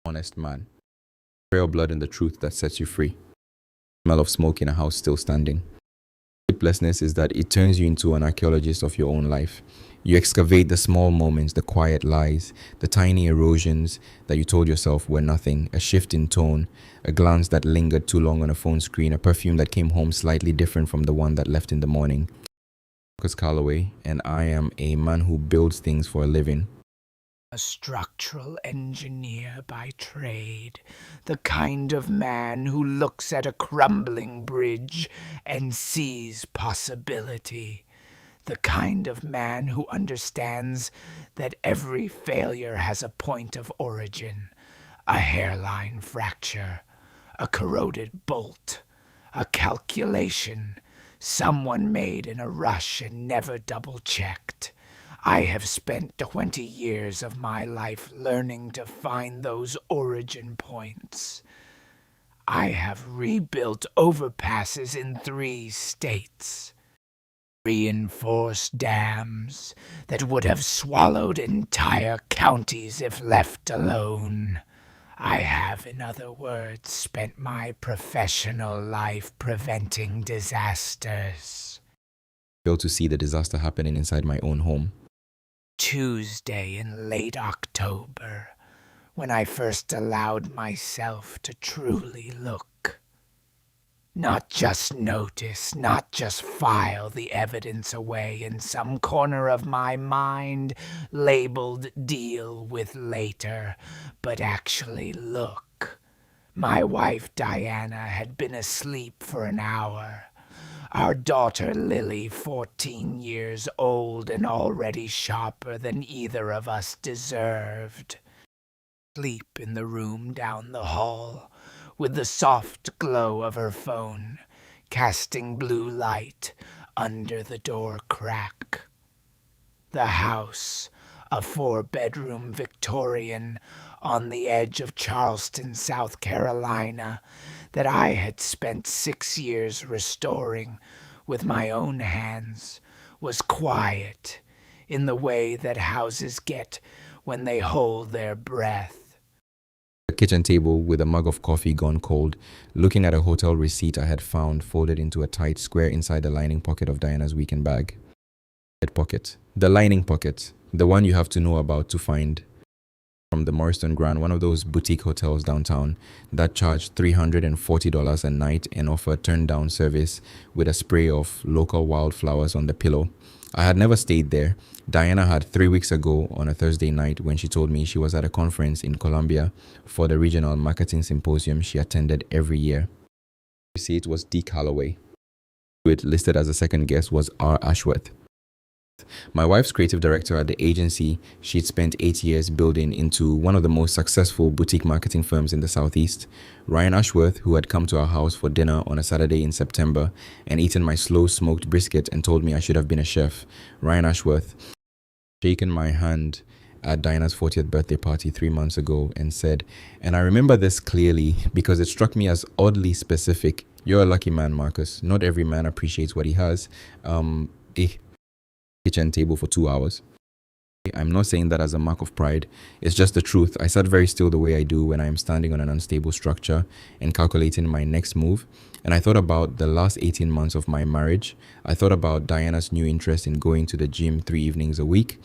honest man. Betrayal blood and the truth that sets you free. Smell of smoke in a house still standing. Sleeplessness is that it turns you into an archaeologist of your own life. You excavate the small moments, the quiet lies, the tiny erosions that you told yourself were nothing, a shift in tone, a glance that lingered too long on a phone screen, a perfume that came home slightly different from the one that left in the morning. Marcus Calloway, and I am a man who builds things for a living. A structural engineer by trade, the kind of man who looks at a crumbling bridge and sees possibility, the kind of man who understands that every failure has a point of origin, a hairline fracture, a corroded bolt, a calculation someone made in a rush and never double-checked. I have spent 20 years of my life learning to find those origin points. I have rebuilt overpasses in 3 states. Reinforced dams that would have swallowed entire counties if left alone. I have, in other words, spent my professional life preventing disasters. Failed to see the disaster happening inside my own home. Tuesday in late October, when I first allowed myself to truly look. Not just notice, not just file the evidence away in some corner of my mind labeled deal with later, but actually look. My wife Diana had been asleep for an hour. Our daughter Lily, 14 years old and already sharper than either of us deserved. Sleep in the room down the hall, with the soft glow of her phone, casting blue light under the door crack. The house, a 4-bedroom Victorian on the edge of Charleston, South Carolina, that I had spent 6 years restoring with my own hands, was quiet in the way that houses get when they hold their breath. A kitchen table with a mug of coffee gone cold, looking at a hotel receipt I had found folded into a tight square inside the lining pocket of Diana's weekend bag. Pocket. The lining pocket. The one you have to know about to find. From the Morriston Grand, one of those boutique hotels downtown that charged $340 a night and offered turn-down service with a spray of local wildflowers on the pillow. I had never stayed there. Diana had 3 weeks ago on a Thursday night when she told me she was at a conference in Columbia for the regional marketing symposium she attended every year. You see, it was D. Calloway. It listed as a second guest was R. Ashworth. My wife's creative director at the agency she'd spent 8 years building into one of the most successful boutique marketing firms in the Southeast. Ryan Ashworth, who had come to our house for dinner on a Saturday in September and eaten my slow smoked brisket and told me I should have been a chef. Ryan Ashworth shaken my hand at Diana's 40th birthday party 3 months ago and said, and I remember this clearly because it struck me as oddly specific. You're a lucky man, Marcus. Not every man appreciates what he has. Kitchen table for 2 hours. I'm not saying that as a mark of pride. It's just the truth. I sat very still the way I do when I am standing on an unstable structure and calculating my next move. And I thought about the last 18 months of my marriage. I thought about Diana's new interest in going to the gym 3 evenings a week.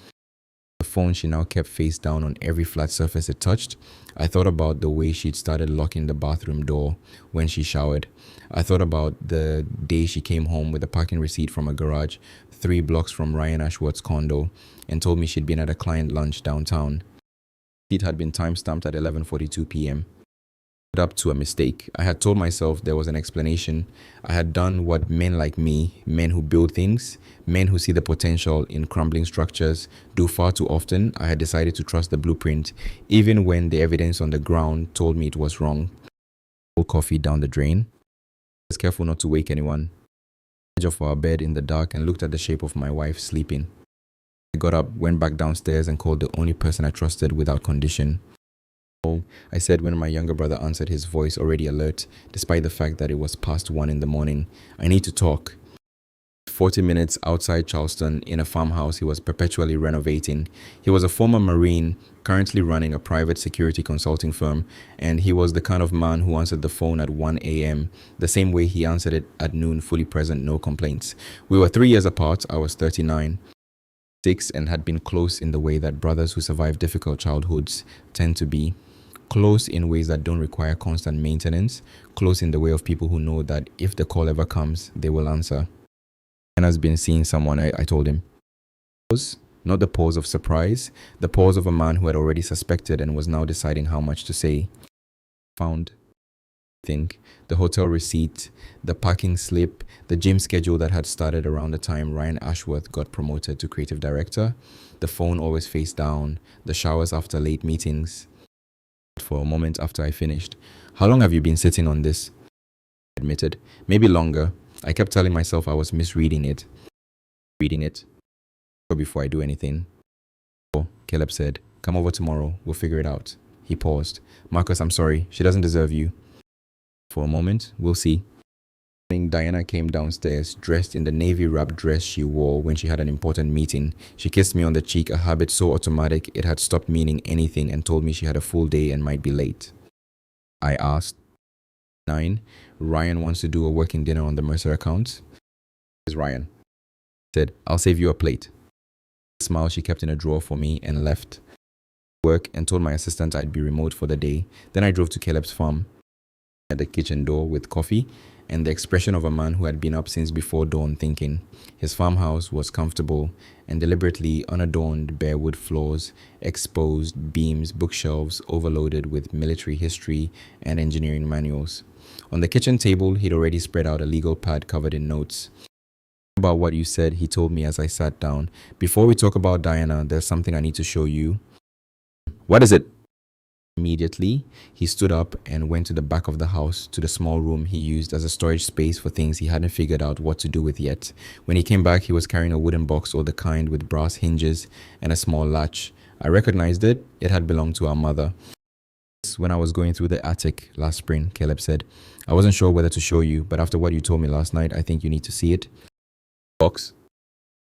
The phone she now kept face down on every flat surface it touched. I thought about the way she'd started locking the bathroom door when she showered. I thought about the day she came home with a parking receipt from a garage 3 blocks from Ryan Ashworth's condo and told me she'd been at a client lunch downtown. It had been time-stamped at 11:42 p.m. Up to a mistake. I had told myself there was an explanation. I had done what men like me, men who build things, men who see the potential in crumbling structures, do far too often. I had decided to trust the blueprint, even when the evidence on the ground told me it was wrong. Coffee down the drain. I was careful not to wake anyone. Edge of our bed in the dark and looked at the shape of my wife sleeping. I got up, went back downstairs and called the only person I trusted without condition. I said when my younger brother answered, his voice already alert, despite the fact that it was past 1 in the morning. I need to talk. 40 minutes outside Charleston in a farmhouse he was perpetually renovating. He was a former Marine, currently running a private security consulting firm, and he was the kind of man who answered the phone at 1 a.m., the same way he answered it at noon, fully present, no complaints. We were 3 years apart. I was 39, 6, and had been close in the way that brothers who survive difficult childhoods tend to be. Close in ways that don't require constant maintenance. Close in the way of people who know that if the call ever comes, they will answer. And has been seeing someone, I told him. Pause, not the pause of surprise, the pause of a man who had already suspected and was now deciding how much to say. Found, think, the hotel receipt, the parking slip, the gym schedule that had started around the time Ryan Ashworth got promoted to creative director, the phone always face down, the showers after late meetings. For a moment after I finished, how long have you been sitting on this? I admitted, maybe longer. I kept telling myself I was misreading it. Reading it. Before I do anything. Oh, Caleb said, come over tomorrow. We'll figure it out. He paused. Marcus, I'm sorry. She doesn't deserve you. For a moment, we'll see. Diana came downstairs, dressed in the navy wrap dress she wore when she had an important meeting. She kissed me on the cheek, a habit so automatic it had stopped meaning anything, and told me she had a full day and might be late. I asked. 9. Ryan wants to do a working dinner on the Mercer account. Is Ryan? Said, I'll save you a plate. A smile she kept in a drawer for me and left work and told my assistant I'd be remote for the day. Then I drove to Caleb's farm at the kitchen door with coffee and the expression of a man who had been up since before dawn thinking. His farmhouse was comfortable and deliberately unadorned, bare wood floors, exposed beams, bookshelves overloaded with military history and engineering manuals. On the kitchen table, he'd already spread out a legal pad covered in notes. About what you said, he told me as I sat down. Before we talk about Diana, there's something I need to show you. What is it? Immediately, he stood up and went to the back of the house to the small room he used as a storage space for things he hadn't figured out what to do with yet. When he came back, he was carrying a wooden box, or the kind with brass hinges and a small latch. I recognized it. It had belonged to our mother. When I was going through the attic last spring, Caleb said, I wasn't sure whether to show you, but after what you told me last night, I think you need to see it. Box.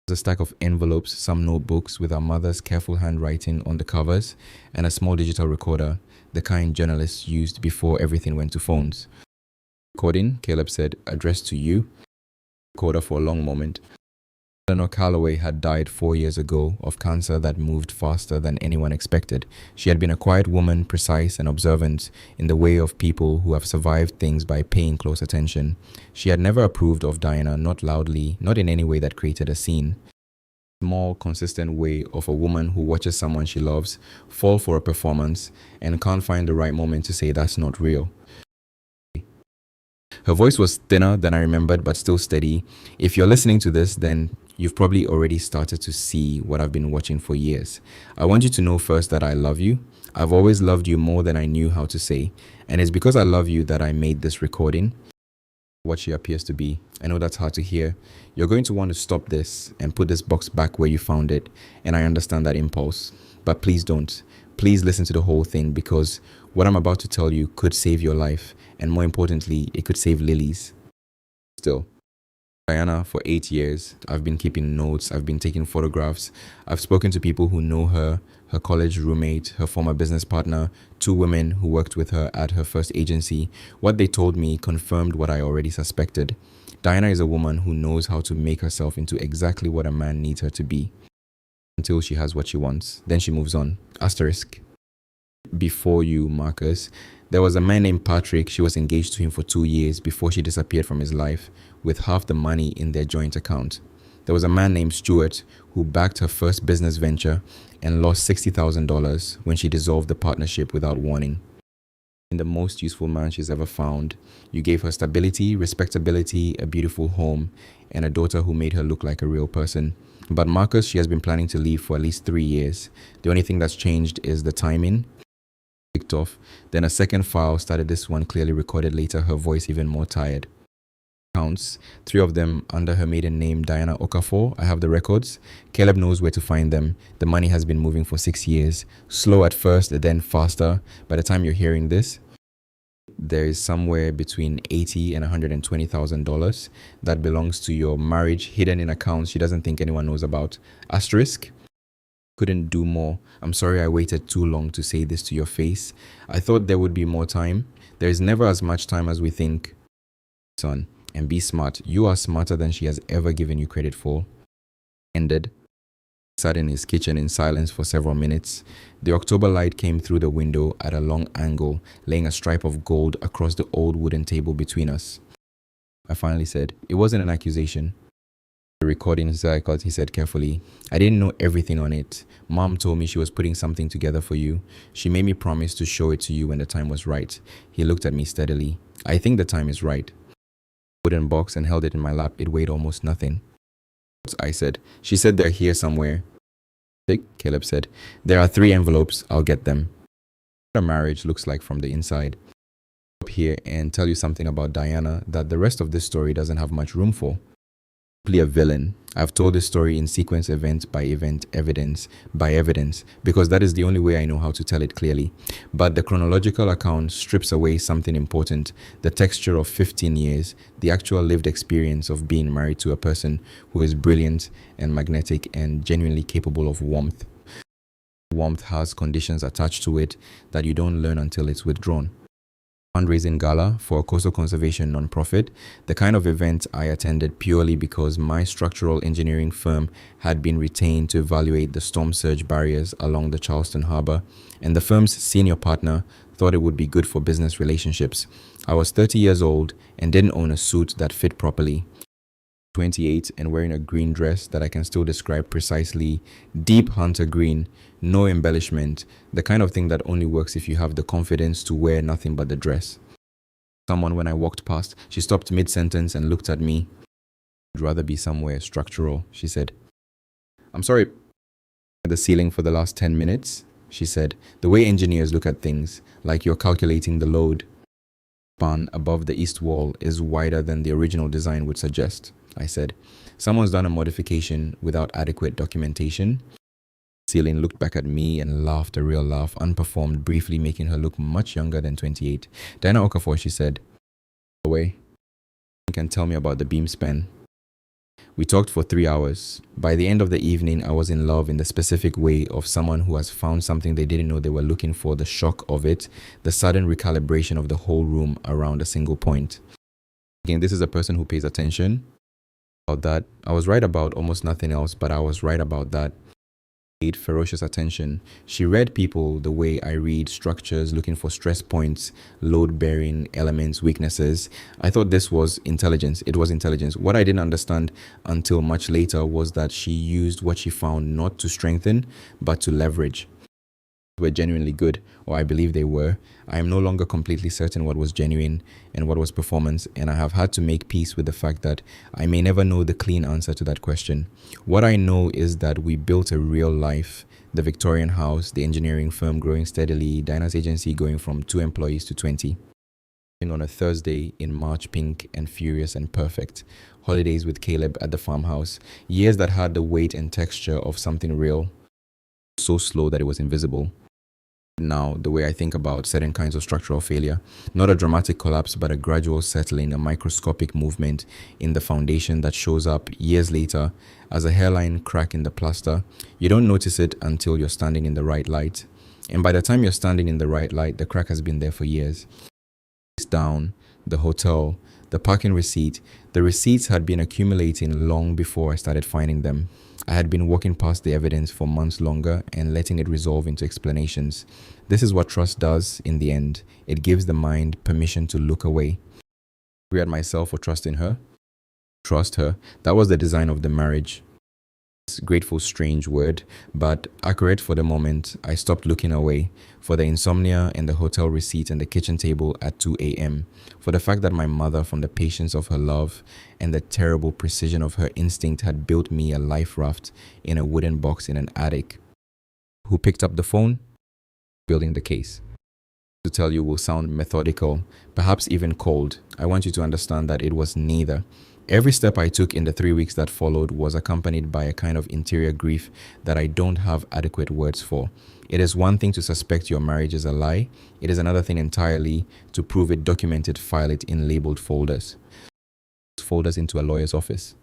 A stack of envelopes, some notebooks with our mother's careful handwriting on the covers, and a small digital recorder, the kind journalists used before everything went to phones. Recording, Caleb said, addressed to you. Recorder for a long moment. Eleanor Calloway had died 4 years ago of cancer that moved faster than anyone expected. She had been a quiet woman, precise and observant in the way of people who have survived things by paying close attention. She had never approved of Diana, not loudly, not in any way that created a scene. Small, consistent way of a woman who watches someone she loves fall for a performance and can't find the right moment to say that's not real. Her voice was thinner than I remembered, but still steady. If you're listening to this, then you've probably already started to see what I've been watching for years. I want you to know first that I love you. I've always loved you more than I knew how to say. And it's because I love you that I made this recording. What she appears to be. I know that's hard to hear. You're going to want to stop this and put this box back where you found it. And I understand that impulse. But please don't. Please listen to the whole thing, because what I'm about to tell you could save your life. And more importantly, it could save Lily's. Still. Diana, for 8 years, I've been keeping notes, I've been taking photographs, I've spoken to people who know her, her college roommate, her former business partner, 2 women who worked with her at her first agency. What they told me confirmed what I already suspected. Diana is a woman who knows how to make herself into exactly what a man needs her to be. Until she has what she wants. Then she moves on. Asterisk. Before you, Marcus, there was a man named Patrick. She was engaged to him for 2 years before she disappeared from his life, with half the money in their joint account. There was a man named Stuart who backed her first business venture and lost $60,000 when she dissolved the partnership without warning. In the most useful man she's ever found, you gave her stability, respectability, a beautiful home, and a daughter who made her look like a real person. But Marcus, she has been planning to leave for at least 3 years. The only thing that's changed is the timing. Kicked off. Then a second file started, this one clearly recorded later, her voice even more tired. Accounts, 3 of them under her maiden name, Diana Okafor. I have the records. Caleb knows where to find them. The money has been moving for 6 years. Slow at first, then faster. By the time you're hearing this, there is somewhere between $80 and $120,000 that belongs to your marriage hidden in accounts she doesn't think anyone knows about. Asterisk, couldn't do more. I'm sorry I waited too long to say this to your face. I thought there would be more time. There is never as much time as we think, son. And be smart. You are smarter than she has ever given you credit for. Ended. Sat in his kitchen in silence for several minutes. The October light came through the window at a long angle, laying a stripe of gold across the old wooden table between us. I finally said, "It wasn't an accusation." The recording cycled, he said carefully. "I didn't know everything on it. Mom told me she was putting something together for you. She made me promise to show it to you when the time was right." He looked at me steadily. "I think the time is right." Wooden box and held it in my lap. It weighed almost nothing. I said. "She said they're here somewhere." Caleb said. "There are 3 envelopes. I'll get them." What a marriage looks like from the inside. Up here and tell you something about Diana that the rest of this story doesn't have much room for. Simply a villain. I've told this story in sequence, event by event, evidence by evidence, because that is the only way I know how to tell it clearly. But the chronological account strips away something important: the texture of 15 years, the actual lived experience of being married to a person who is brilliant and magnetic and genuinely capable of warmth. Warmth has conditions attached to it that you don't learn until it's withdrawn. Fundraising gala for a coastal conservation nonprofit, the kind of event I attended purely because my structural engineering firm had been retained to evaluate the storm surge barriers along the Charleston Harbor, and the firm's senior partner thought it would be good for business relationships. I was 30 years old and didn't own a suit that fit properly. 28 and wearing a green dress that I can still describe precisely, deep hunter green, no embellishment, the kind of thing that only works if you have the confidence to wear nothing but the dress. Someone, when I walked past, she stopped mid-sentence and looked at me. "I'd rather be somewhere structural," she said. "I'm sorry, at the ceiling for the last 10 minutes, she said, "the way engineers look at things, like you're calculating the load. Span above the east wall is wider than the original design would suggest," I said. "Someone's done a modification without adequate documentation." Ceiling looked back at me and laughed a real laugh, unperformed, briefly making her look much younger than 28. "Diana Okafor," she said. "Away. You can tell me about the beam span." We talked for 3 hours. By the end of the evening, I was in love in the specific way of someone who has found something they didn't know they were looking for, the shock of it, the sudden recalibration of the whole room around a single point. Again, this is a person who pays attention. About that, I was right about almost nothing else, but I was right about that. Paid ferocious attention. She read people the way I read structures, looking for stress points, load-bearing elements, weaknesses. I thought this was intelligence. It was intelligence. What I didn't understand until much later was that she used what she found not to strengthen, but to leverage. Were genuinely good, or I believe they were. I am no longer completely certain what was genuine and what was performance, and I have had to make peace with the fact that I may never know the clean answer to that question. What I know is that we built a real life, the Victorian house, the engineering firm growing steadily, Diana's agency going from 2 employees to 20. On a Thursday in March, pink and furious and perfect. Holidays with Caleb at the farmhouse. Years that had the weight and texture of something real. So slow that it was invisible. Now, the way I think about certain kinds of structural failure, not a dramatic collapse, but a gradual settling, a microscopic movement in the foundation that shows up years later as a hairline crack in the plaster. You don't notice it until you're standing in the right light. And by the time you're standing in the right light, the crack has been there for years. Down, the hotel, the parking receipt. The receipts had been accumulating long before I started finding them. I had been walking past the evidence for months longer and letting it resolve into explanations. This is what trust does in the end. It gives the mind permission to look away. I at myself for trusting her. Trust her. That was the design of the marriage. Grateful, strange word, but accurate for the moment. I stopped looking away for the insomnia and the hotel receipt and the kitchen table at 2 a.m. For the fact that my mother, from the patience of her love and the terrible precision of her instinct, had built me a life raft in a wooden box in an attic. Who picked up the phone? Building the case. to tell you will sound methodical, perhaps even cold. I want you to understand that it was neither. Every step I took in the 3 weeks that followed was accompanied by a kind of interior grief that I don't have adequate words for. It is one thing to suspect your marriage is a lie. It is another thing entirely to prove it, document it, file it in labeled folders. Folders into a lawyer's office.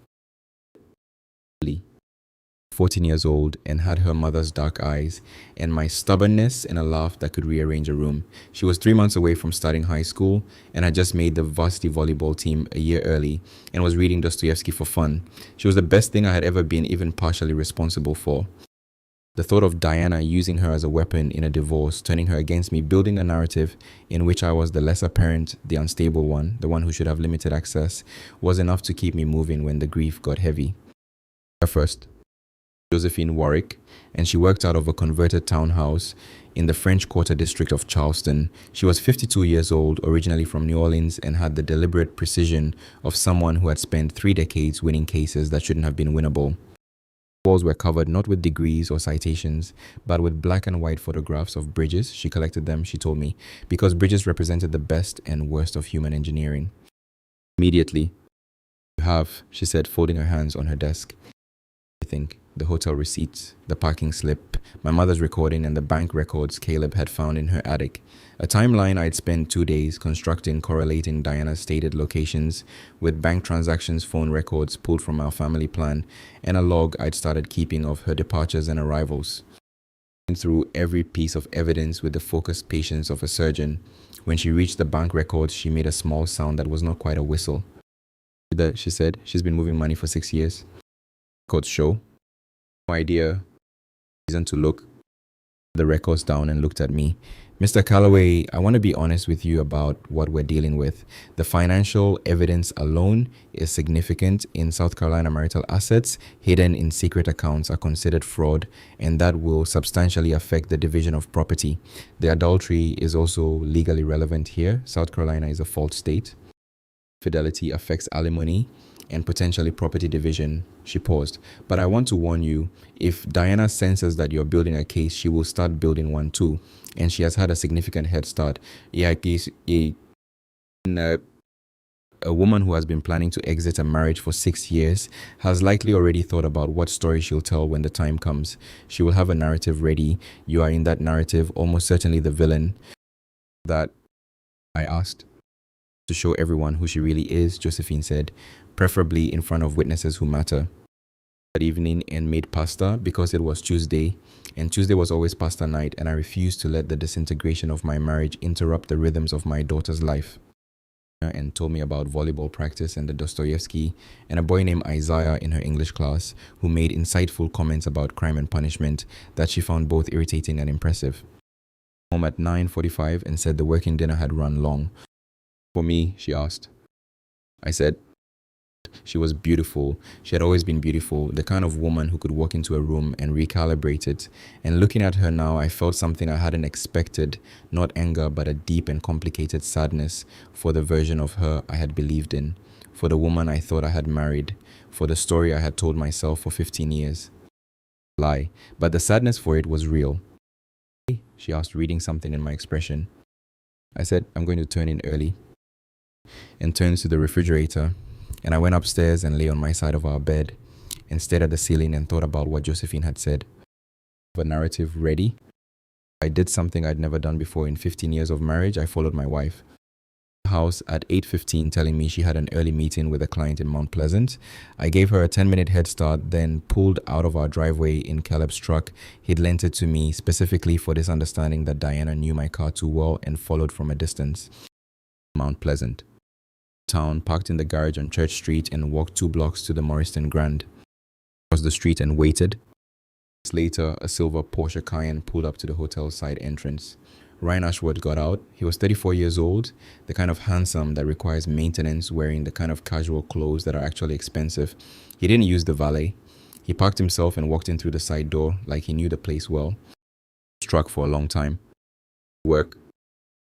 14 years old and had her mother's dark eyes and my stubbornness and a laugh that could rearrange a room. She was 3 months away from starting high school and had just made the varsity volleyball team a year early and was reading Dostoevsky for fun. She was the best thing I had ever been even partially responsible for. The thought of Diana using her as a weapon in a divorce, turning her against me, building a narrative in which I was the lesser parent, the unstable one, the one who should have limited access, was enough to keep me moving when the grief got heavy. First, Josephine Warwick, and she worked out of a converted townhouse in the French Quarter district of Charleston. She was 52 years old, originally from New Orleans, and had the deliberate precision of someone who had spent 3 decades winning cases that shouldn't have been winnable. Walls were covered not with degrees or citations, but with black and white photographs of bridges. She collected them, she told me, because bridges represented the best and worst of human engineering. Immediately, you have, she said, folding her hands on her desk. I think the hotel receipts, the parking slip, my mother's recording, and the bank records Caleb had found in her attic. A timeline I'd spent 2 days constructing, correlating Diana's stated locations with bank transactions, phone records pulled from our family plan, and a log I'd started keeping of her departures and arrivals. Through every piece of evidence with the focused patience of a surgeon. When she reached the bank records, she made a small sound that was not quite a whistle. She said, she's been moving money for 6 years. Records show. No idea. Reason to look the records down and looked at me. Mr. Calloway, I want to be honest with you about what we're dealing with. The financial evidence alone is significant. In South Carolina, marital assets hidden in secret accounts are considered fraud, and that will substantially affect the division of property. The adultery is also legally relevant here. South Carolina is a fault state. Fidelity affects alimony and potentially property division. She paused. But I want to warn you, if Diana senses that you're building a case, she will start building one too. And she has had a significant head start. A woman who has been planning to exit a marriage for 6 years has likely already thought about what story she'll tell when the time comes. She will have a narrative ready. You are in that narrative, almost certainly the villain. That I asked. To show everyone who she really is, Josephine said, preferably in front of witnesses who matter. That evening and made pasta because it was Tuesday, and Tuesday was always pasta night, and I refused to let the disintegration of my marriage interrupt the rhythms of my daughter's life. And told me about volleyball practice and the Dostoevsky, and a boy named Isaiah in her English class who made insightful comments about crime and punishment that she found both irritating and impressive. Home at 9:45 and said the working dinner had run long. For me, she asked. I said, she was beautiful. She had always been beautiful, the kind of woman who could walk into a room and recalibrate it. And looking at her now, I felt something I hadn't expected, not anger, but a deep and complicated sadness for the version of her I had believed in, for the woman I thought I had married, for the story I had told myself for 15 years. Lie, but the sadness for it was real. She asked, reading something in my expression. I said, I'm going to turn in early. And turned to the refrigerator, and I went upstairs and lay on my side of our bed and stared at the ceiling and thought about what Josephine had said. The narrative ready. I did something I'd never done before in 15 years of marriage. I followed my wife. House at 8:15, telling me she had an early meeting with a client in Mount Pleasant. I gave her a 10-minute head start, then pulled out of our driveway in Caleb's truck. He'd lent it to me specifically for this understanding that Diana knew my car too well and followed from a distance. Mount Pleasant. Town, parked in the garage on Church Street, and walked 2 blocks to the Morriston Grand. Crossed the street and waited. Later, a silver Porsche Cayenne pulled up to the hotel's side entrance. Ryan Ashworth got out. He was 34 years old, the kind of handsome that requires maintenance, wearing the kind of casual clothes that are actually expensive. He didn't use the valet. He parked himself and walked in through the side door like he knew the place well. Struck for a long time. Work.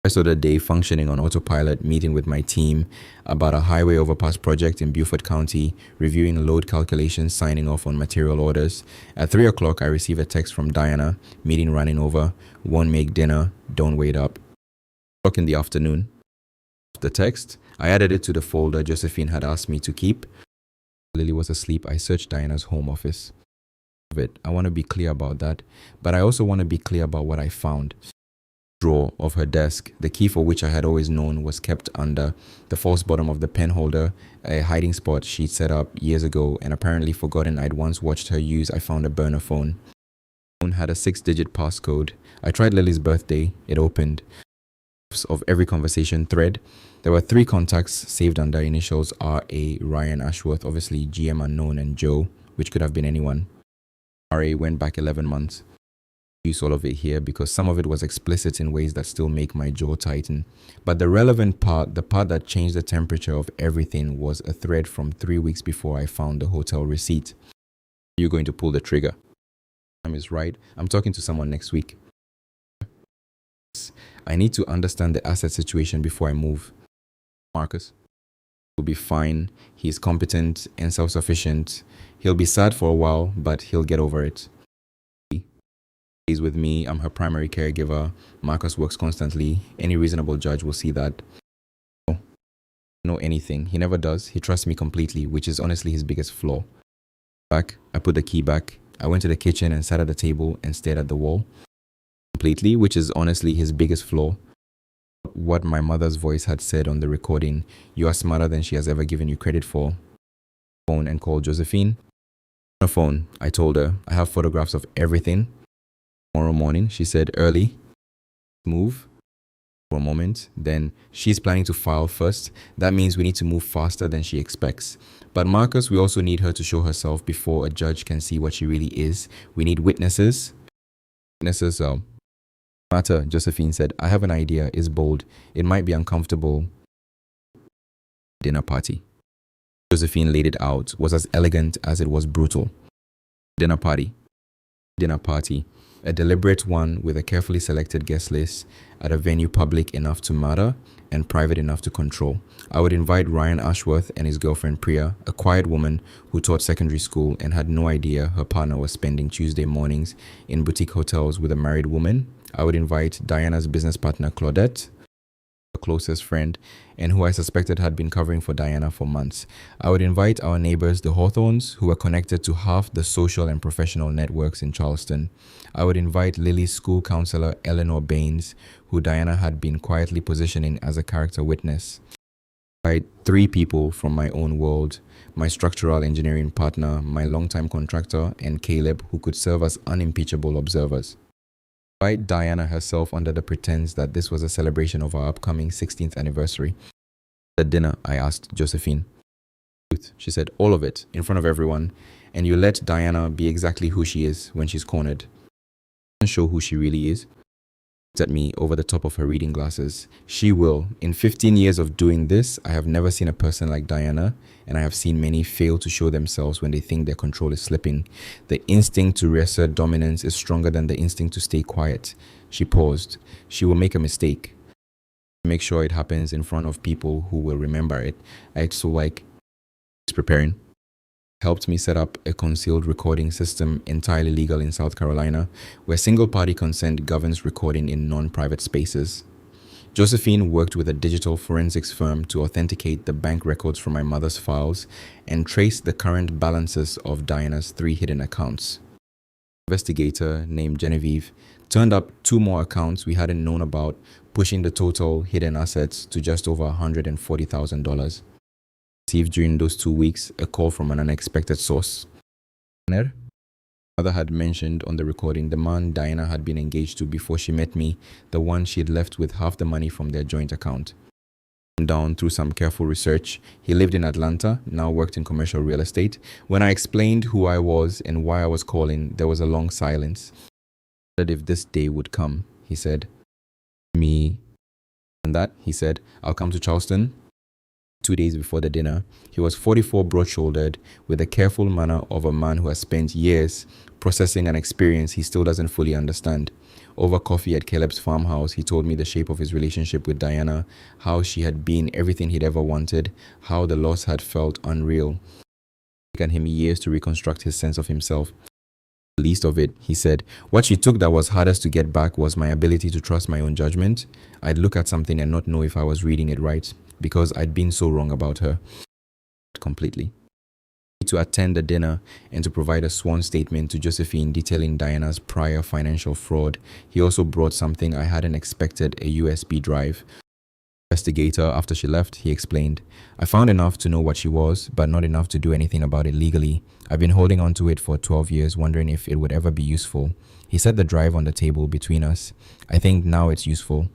Rest of the day functioning on autopilot, meeting with my team about a highway overpass project in Beaufort County, reviewing load calculations, signing off on material orders. At 3 o'clock, I receive a text from Diana, meeting running over, won't make dinner, don't wait up. o'clock in the afternoon. The text, I added it to the folder Josephine had asked me to keep. Lily was asleep. I searched Diana's home office. I want to be clear about that, but I also want to be clear about what I found. Drawer of her desk, the key for which I had always known was kept under the false bottom of the pen holder, a hiding spot she'd set up years ago and apparently forgotten I'd once watched her use. I found a burner phone. The phone had a 6-digit passcode. I tried Lily's birthday. It opened. Of every conversation thread, there were 3 contacts saved under initials R.A. Ryan Ashworth, obviously GM unknown, and Joe, which could have been anyone. R.A. went back 11 months. Use all of it here because some of it was explicit in ways that still make my jaw tighten. But the relevant part, the part that changed the temperature of everything, was a thread from 3 weeks before I found the hotel receipt. You're going to pull the trigger. Time is right. I'm talking to someone next week. I need to understand the asset situation before I move. Marcus will be fine. He's competent and self-sufficient. He'll be sad for a while, but he'll get over it. He's with me. I'm her primary caregiver. Marcus works constantly. Any reasonable judge will see that. Know anything. He never does. He trusts me completely, which is honestly his biggest flaw. Back, I put the key back. I went to the kitchen and sat at the table and stared at the wall. Completely, which is honestly his biggest flaw. What my mother's voice had said on the recording: "You are smarter than she has ever given you credit for." Phone and called Josephine. On the phone, I told her, "I have photographs of everything. Tomorrow morning," she said, "early." Move for a moment. Then, "She's planning to file first. That means we need to move faster than she expects. But Marcus, we also need her to show herself before a judge can see what she really is. We need witnesses." Witnesses, matter, Josephine said. "I have an idea. It's bold. It might be uncomfortable." Dinner party. Josephine laid it out. Was as elegant as it was brutal. Dinner party. Dinner party. A deliberate one with a carefully selected guest list at a venue public enough to matter and private enough to control. I would invite Ryan Ashworth and his girlfriend Priya, a quiet woman who taught secondary school and had no idea her partner was spending Tuesday mornings in boutique hotels with a married woman. I would invite Diana's business partner Claudette, her closest friend, and who I suspected had been covering for Diana for months. I would invite our neighbors, the Hawthorns, who were connected to half the social and professional networks in Charleston. I would invite Lily's school counselor, Eleanor Baines, who Diana had been quietly positioning as a character witness. I invite 3 people from my own world: my structural engineering partner, my longtime contractor, and Caleb, who could serve as unimpeachable observers. Invite Diana herself under the pretense that this was a celebration of our upcoming 16th anniversary. At dinner, I asked Josephine. She said, "All of it, in front of everyone, and you let Diana be exactly who she is when she's cornered. And show who she really is." She looked at me over the top of her reading glasses. "She will. In 15 years of doing this, I have never seen a person like Diana, and I have seen many fail to show themselves when they think their control is slipping. The instinct to reassert dominance is stronger than the instinct to stay quiet." She paused. "She will make a mistake. Make sure it happens in front of people who will remember it." She's preparing. Helped me set up a concealed recording system entirely legal in South Carolina, where single-party consent governs recording in non-private spaces. Josephine worked with a digital forensics firm to authenticate the bank records from my mother's files and trace the current balances of Diana's 3 hidden accounts. An investigator named Genevieve turned up 2 more accounts we hadn't known about, pushing the total hidden assets to just over $140,000. Received during those 2 weeks a call from an unexpected source. Mother had mentioned on the recording the man Diana had been engaged to before she met me, the one she had left with half the money from their joint account. Down through some careful research, he lived in Atlanta, now worked in commercial real estate. When I explained who I was and why I was calling, there was a long silence. I wondered if this day would come, he said. Me. And that, he said, "I'll come to Charleston." 2 days before the dinner, he was 44, broad-shouldered, with the careful manner of a man who has spent years processing an experience he still doesn't fully understand. Over coffee at Caleb's farmhouse, he told me the shape of his relationship with Diana, how she had been everything he'd ever wanted, how the loss had felt unreal. It had taken him years to reconstruct his sense of himself. The least of it, he said. What she took that was hardest to get back was my ability to trust my own judgment. I'd look at something and not know if I was reading it right because I'd been so wrong about her. Completely. To attend the dinner and to provide a sworn statement to Josephine detailing Diana's prior financial fraud. He also brought something I hadn't expected, a USB drive. Investigator, after she left, he explained, I found enough to know what she was, but not enough to do anything about it legally. I've been holding on to it for 12 years, wondering if it would ever be useful. He set the drive on the table between us. I think now it's useful.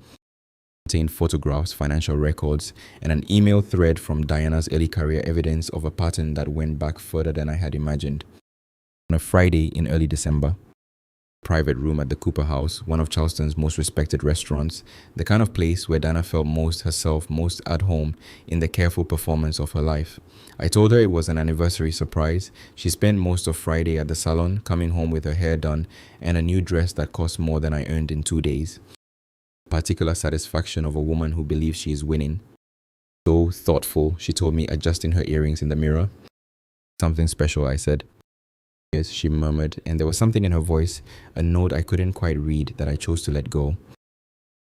Contained photographs, financial records, and an email thread from Diana's early career, evidence of a pattern that went back further than I had imagined. On a Friday in early December, private room at the Cooper House, one of Charleston's most respected restaurants, the kind of place where Diana felt most herself, most at home in the careful performance of her life. I told her it was an anniversary surprise. She spent most of Friday at the salon, coming home with her hair done and a new dress that cost more than I earned in 2 days. Particular satisfaction of a woman who believes she is winning. So thoughtful, she told me, adjusting her earrings in the mirror. Something special, I said. Yes, she murmured, and there was something in her voice, a note I couldn't quite read that I chose to let go.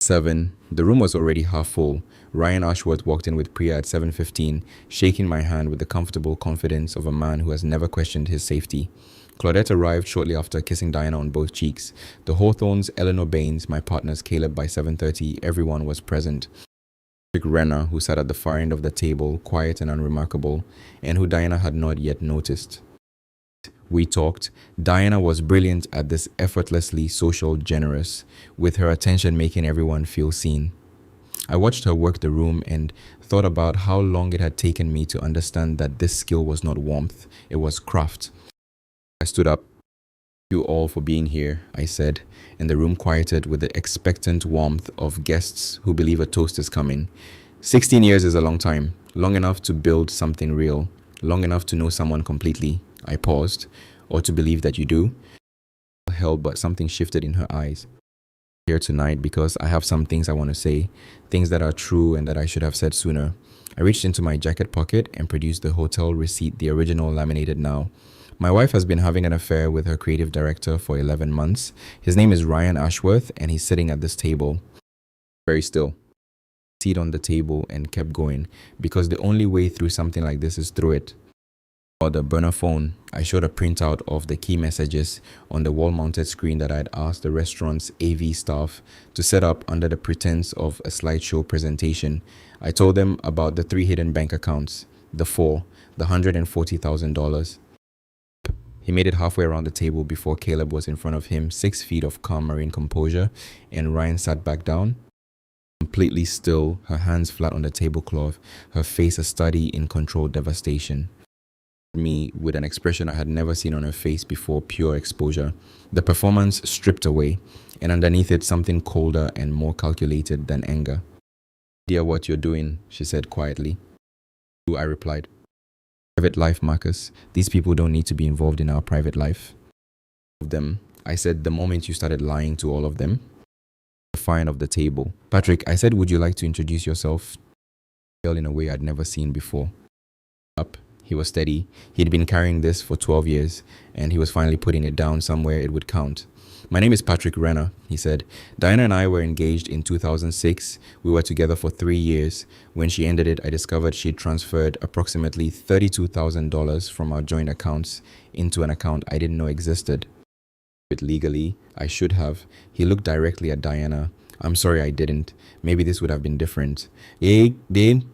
7. The room was already half full. Ryan Ashworth walked in with Priya at 7:15, shaking my hand with the comfortable confidence of a man who has never questioned his safety. Claudette arrived shortly after, kissing Diana on both cheeks. The Hawthorns, Eleanor Baines, my partners Caleb. By 7:30, everyone was present. Renner, who sat at the far end of the table, quiet and unremarkable, and who Diana had not yet noticed. We talked. Diana was brilliant at this, effortlessly social, generous, with her attention making everyone feel seen. I watched her work the room and thought about how long it had taken me to understand that this skill was not warmth, it was craft. I stood up. Thank you all for being here, I said, and the room quieted with the expectant warmth of guests who believe a toast is coming. 16 years is a long time, long enough to build something real, long enough to know someone completely. I paused, or to believe that you do. Held, but something shifted in her eyes. Here tonight because I have some things I want to say, things that are true and that I should have said sooner. I reached into my jacket pocket and produced the hotel receipt, the original laminated now. My wife has been having an affair with her creative director for 11 months. His name is Ryan Ashworth, and he's sitting at this table. Very still. Seat on the table and kept going, because the only way through something like this is through it. On the burner phone, I showed a printout of the key messages on the wall-mounted screen that I had asked the restaurant's AV staff to set up under the pretense of a slideshow presentation. I told them about the 3 hidden bank accounts, the $140,000. He made it halfway around the table before Caleb was in front of him, 6 feet of calm marine composure, and Ryan sat back down, completely still, her hands flat on the tablecloth, her face a study in controlled devastation. Me with an expression I had never seen on her face before, pure exposure. The performance stripped away, and underneath it something colder and more calculated than anger. Dear, what you're doing, she said quietly. I replied. Private life, Marcus. These people don't need to be involved in our private life. Them, I said the moment you started lying to all of them. Fine of the table. Patrick, I said, would you like to introduce yourself? In a way I'd never seen before. Up. He was steady. He'd been carrying this for 12 years, and he was finally putting it down somewhere it would count. My name is Patrick Renner, he said. Diana and I were engaged in 2006. We were together for 3 years. When she ended it, I discovered she'd transferred approximately $32,000 from our joint accounts into an account I didn't know existed. But legally, I should have. He looked directly at Diana. I'm sorry I didn't. Maybe this would have been different. Hey, Dane.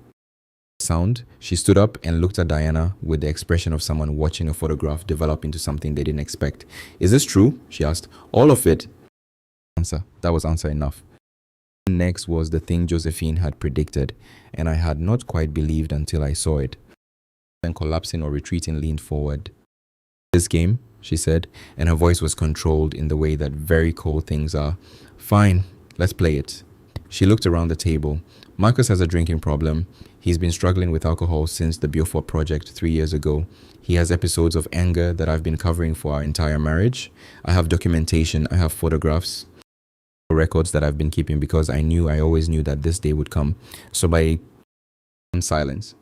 Sound. She stood up and looked at Diana with the expression of someone watching a photograph develop into something they didn't expect. Is this true? She asked. All of it. Answer. That was answer enough. Next was the thing Josephine had predicted, and I had not quite believed until I saw it. Then collapsing or retreating, leaned forward. This game, she said, and her voice was controlled in the way that very cold things are. Fine, let's play it. She looked around the table. Marcus has a drinking problem. He's been struggling with alcohol since the Beaufort project 3 years ago. He has episodes of anger that I've been covering for our entire marriage. I have documentation, I have photographs, records that I've been keeping because I always knew that this day would come. So by silence,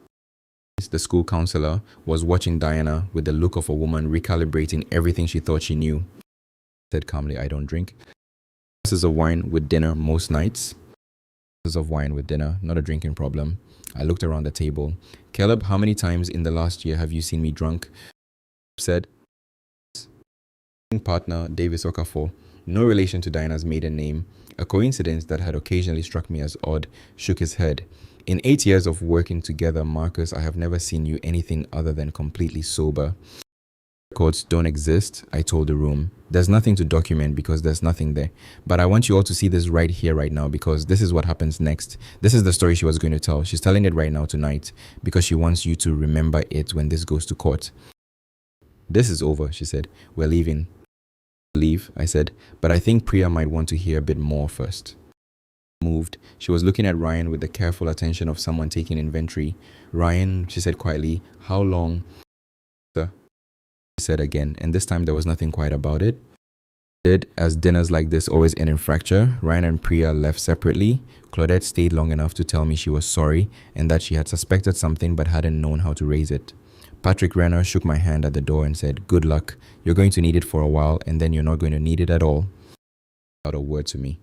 the school counselor was watching Diana with the look of a woman recalibrating everything she thought she knew. said calmly, I don't drink. Glasses of wine with dinner most nights. Glasses of wine with dinner, not a drinking problem. I looked around the table. Caleb, how many times in the last year have you seen me drunk? Said, partner Davis Okafor, no relation to Diana's maiden name, a coincidence that had occasionally struck me as odd, shook his head. In 8 years of working together, Marcus, I have never seen you anything other than completely sober. Records don't exist, I told the room. There's nothing to document because there's nothing there. But I want you all to see this right here, right now, because this is what happens next. This is the story she was going to tell. She's telling it right now tonight because she wants you to remember it when this goes to court. This is over, she said. We're leaving. Leave, I said, but I think Priya might want to hear a bit more first. Moved. She was looking at Ryan with the careful attention of someone taking inventory. Ryan, she said quietly, how long? Sir, she said again, and this time there was nothing quiet about it. Did, as dinners like this always end in fracture, Ryan and Priya left separately. Claudette stayed long enough to tell me she was sorry and that she had suspected something but hadn't known how to raise it. Patrick Renner shook my hand at the door and said, good luck. You're going to need it for a while and then you're not going to need it at all. Without a word to me.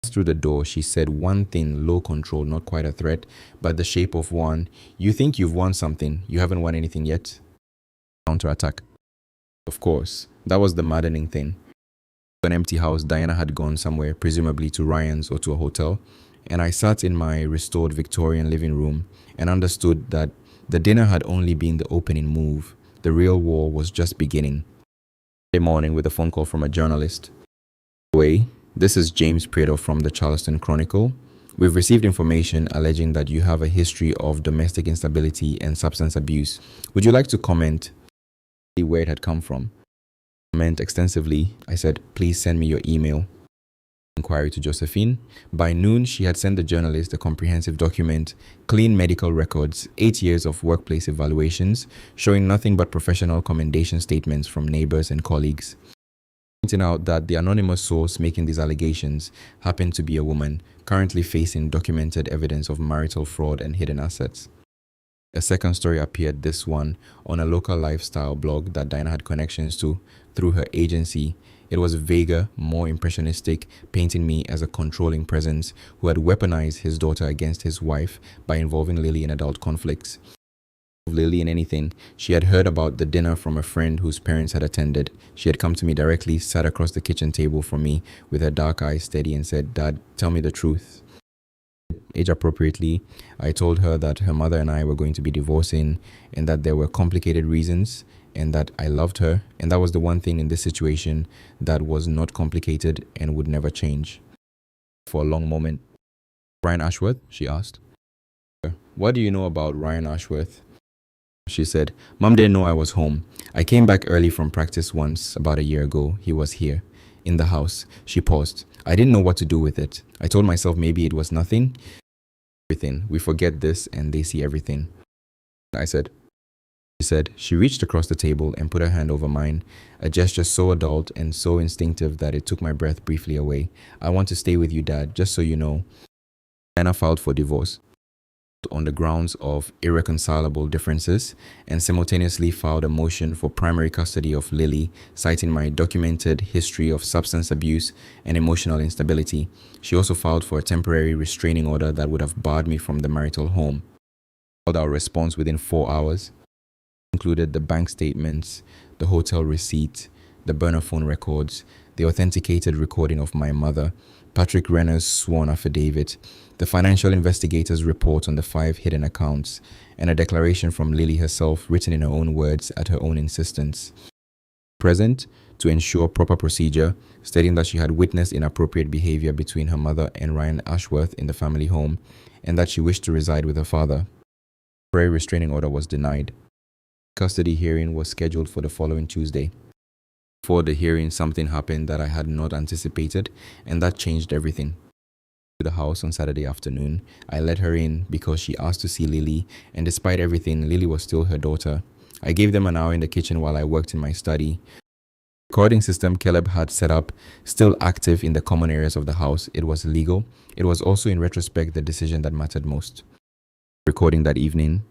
Through the door, she said one thing, low control, not quite a threat, but the shape of one. You think you've won something. You haven't won anything yet. Counterattack. Of course, that was the maddening thing. An empty house, Diana had gone somewhere, presumably to Ryan's or to a hotel, and I sat in my restored Victorian living room and understood that the dinner had only been the opening move. The real war was just beginning. Monday morning with a phone call from a journalist. Way, this is James Prado from the Charleston Chronicle. We've received information alleging that you have a history of domestic instability and substance abuse. Would you like to comment where it had come from? Comment extensively. I said, please send me your email. Inquiry to Josephine. By noon, she had sent the journalist a comprehensive document, clean medical records, 8 years of workplace evaluations, showing nothing but professional commendation statements from neighbors and colleagues. Pointing out that the anonymous source making these allegations happened to be a woman currently facing documented evidence of marital fraud and hidden assets. A second story appeared, this one, on a local lifestyle blog that Diana had connections to through her agency. It was vaguer, more impressionistic, painting me as a controlling presence who had weaponized his daughter against his wife by involving Lily in adult conflicts. Lily in anything, she had heard about the dinner from a friend whose parents had attended. She had come to me directly, sat across the kitchen table from me with her dark eyes steady and said, Dad, tell me the truth. Age appropriately, I told her that her mother and I were going to be divorcing and that there were complicated reasons and that I loved her, and that was the one thing in this situation that was not complicated and would never change. For a long moment. Ryan Ashworth? She asked. What do you know about Ryan Ashworth? She said, Mom didn't know I was home. I came back early from practice once, about a year ago. He was here, in the house. She paused. I didn't know what to do with it. I told myself maybe it was nothing. Everything. We forget this and they see everything. I said, she said. She reached across the table and put her hand over mine, a gesture so adult and so instinctive that it took my breath briefly away. I want to stay with you, Dad, just so you know. Anna filed for divorce on the grounds of irreconcilable differences and simultaneously filed a motion for primary custody of Lily, citing my documented history of substance abuse and emotional instability. She also filed for a temporary restraining order that would have barred me from the marital home. Our response within 4 hours included the bank statements, the hotel receipt, the burner phone records, the authenticated recording of my mother, Patrick Renner's sworn affidavit, the financial investigator's report on the 5 hidden accounts, and a declaration from Lily herself written in her own words at her own insistence. Present to ensure proper procedure, stating that she had witnessed inappropriate behavior between her mother and Ryan Ashworth in the family home, and that she wished to reside with her father. A temporary restraining order was denied. Custody hearing was scheduled for the following Tuesday. Before the hearing, something happened that I had not anticipated, and that changed everything. To the house on Saturday afternoon, I let her in because she asked to see Lily, and despite everything, Lily was still her daughter. I gave them an hour in the kitchen while I worked in my study. The recording system Caleb had set up, still active in the common areas of the house. It was legal. It was also, in retrospect, the decision that mattered most. Recording that evening,